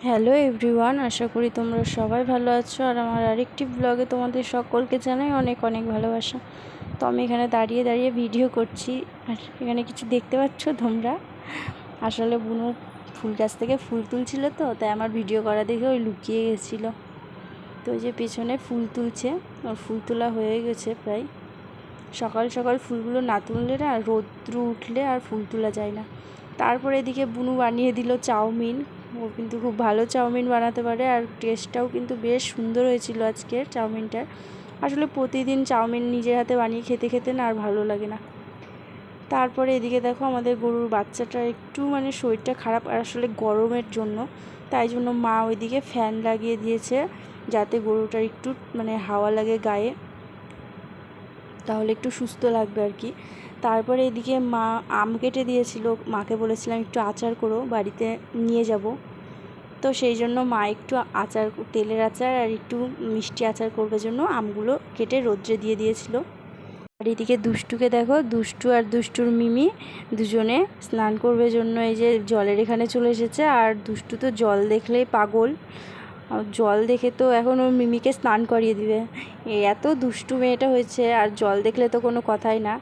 Hello everyone, আশা করি তোমরা সবাই ভালো আছো। আর আমার আরেকটি ব্লগে তোমাদের সকলকে জানাই অনেক অনেক ভালোবাসা। তো আমি এখানে দাঁড়িয়ে দাঁড়িয়ে ভিডিও করছি, আর এখানে কিছু দেখতে পাচ্ছ তোমরা। আসলে বুনু ফুল গাছ থেকে ফুল তুলছিল, তো তাই আমার ভিডিও করা দেখে ওই লুকিয়ে গেছিলো। তো ওই যে পেছনে ফুল তুলছে, ওর ফুল তোলা হয়ে গেছে প্রায়। সকাল সকাল ফুলগুলো না তুললে না, রৌদ্র উঠলে আর ফুল তোলা যায় না। তারপরে এদিকে বুনু বানিয়ে দিল চাউমিন। ও কিন্তু খুব ভালো চাউমিন বানাতে পারে, আর টেস্টটাও কিন্তু বেশ সুন্দর হয়েছিল আজকের চাউমিনটার। আসলে প্রতিদিন চাউমিন নিজের হাতে বানিয়ে খেতে খেতে না আর ভালো লাগে না। তারপরে এদিকে দেখো আমাদের গরুর বাচ্চাটা একটু শরীরটা খারাপ, আর আসলে গরমের জন্য, তাই জন্য মা ওইদিকে ফ্যান লাগিয়ে দিয়েছে যাতে গরুটার একটু হাওয়া লাগে গায়ে, তাহলে একটু সুস্থ লাগবে আর কি। তারপরে এদিকে মা আম কেটে দিয়েছিল, মাকে বলেছিলাম একটু আচার করো, বাড়িতে নিয়ে যাব। তো সেই জন্য মা একটু আচার, তেলের আচার আর একটু মিষ্টি আচার করবার জন্য আমগুলো কেটে রোদ্রে দিয়ে দিয়েছিল। আর এদিকে দুষ্টুকে দেখো, দুষ্টু আর দুষ্টুর মিমি দুজনে স্নান করবার জন্য এই যে জলের এখানে চলে এসেছে। আর দুষ্টু তো জল দেখলেই পাগল, জল দেখে তো এখন ওর মিমিকে স্নান করিয়ে দিবে। এত দুষ্টু মেয়েটা হয়েছে, আর জল দেখলে তো কোনো কথাই না।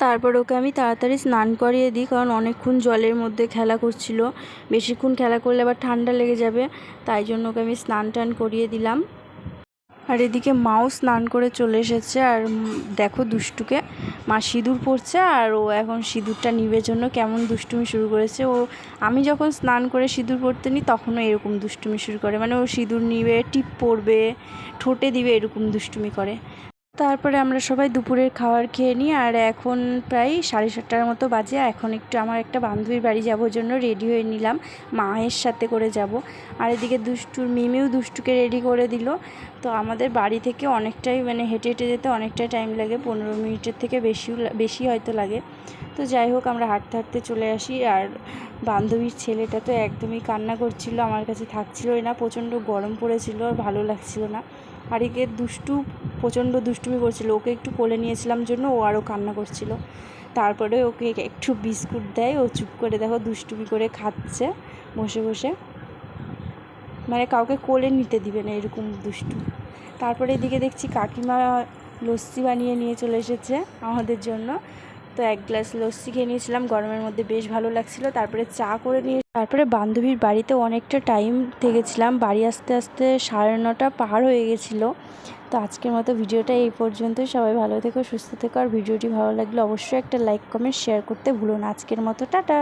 তারপর ওকে আমি তাড়াতাড়ি স্নান করিয়ে দিই, কারণ অনেকক্ষণ জলের মধ্যে খেলা করছিল। বেশিক্ষণ খেলা করলে আবার ঠান্ডা লেগে যাবে, তাই জন্য ওকে আমি স্নান টান করিয়ে দিলাম। আর এদিকে মাও স্নান করে চলে এসেছে। আর দেখো দুষ্টুকে মা সিঁদুর পরছে, আর ও এখন সিঁদুরটা নিবের জন্য কেমন দুষ্টুমি শুরু করেছে। আমি যখন স্নান করে সিঁদুর পরতে নিই তখনও এরকম দুষ্টুমি শুরু করে, ও সিঁদুর নিবে, টিপ পরবে, ঠোঁটে দিবে, এরকম দুষ্টুমি করে। তারপরে আমরা সবাই দুপুরের খাবার খেয়ে নিই। আর এখন প্রায় 7:30টার মতো বাজে। এখন একটু আমার একটা বান্ধবীর বাড়ি যাবোর জন্য রেডি হয়ে নিলাম, মায়ের সাথে করে যাব। আর এদিকে দুষ্টুর মিমিও দুষ্টুকে রেডি করে দিল। তো আমাদের বাড়ি থেকে অনেকটাই হেঁটে হেঁটে যেতে অনেকটাই টাইম লাগে, 15 মিনিটের থেকে বেশি হয়তো লাগে। তো যাই হোক, আমরা হাঁটতে হাঁটতে চলে আসি। আর বান্ধবীর ছেলেটা তো একদমই কান্না করছিল, আমার কাছে থাকছিলই না, প্রচণ্ড গরম পড়েছিল, আর ভালো লাগছিল না। আর একে দুষ্টু প্রচণ্ড দুষ্টুমি করছিল, ওকে একটু কোলে নিয়েছিলাম জন্য ও আরও কান্না করছিল। তারপরে ওকে একটু বিস্কুট দেয়, ও চুপ করে দেখো দুষ্টুমি করে খাচ্ছে বসে বসে, কাউকে কোলে নিতে দিবে না, এরকম দুষ্টু। তারপরে এদিকে দেখছি কাকিমা লস্যি বানিয়ে নিয়ে চলে এসেছে আমাদের জন্য। তো 1 গ্লাস লস্যি খেয়ে নিয়েছিলাম, গরমের মধ্যে বেশ ভালো লাগছিল। তারপরে চা করে নিয়ে তারপরে বান্ধবীর বাড়িতে অনেকটা টাইম থেকেছিলাম, বাড়ি আসতে আসতে 9:30 পার হয়ে গেছিলো। তো আজকের মতো ভিডিওটা এই পর্যন্তই। সবাই ভালো থেকো, সুস্থ থেকো। আর ভিডিওটি ভালো লাগলে অবশ্যই একটা লাইক, কমেন্ট, শেয়ার করতে ভুলো না। আজকের মতো টাটা।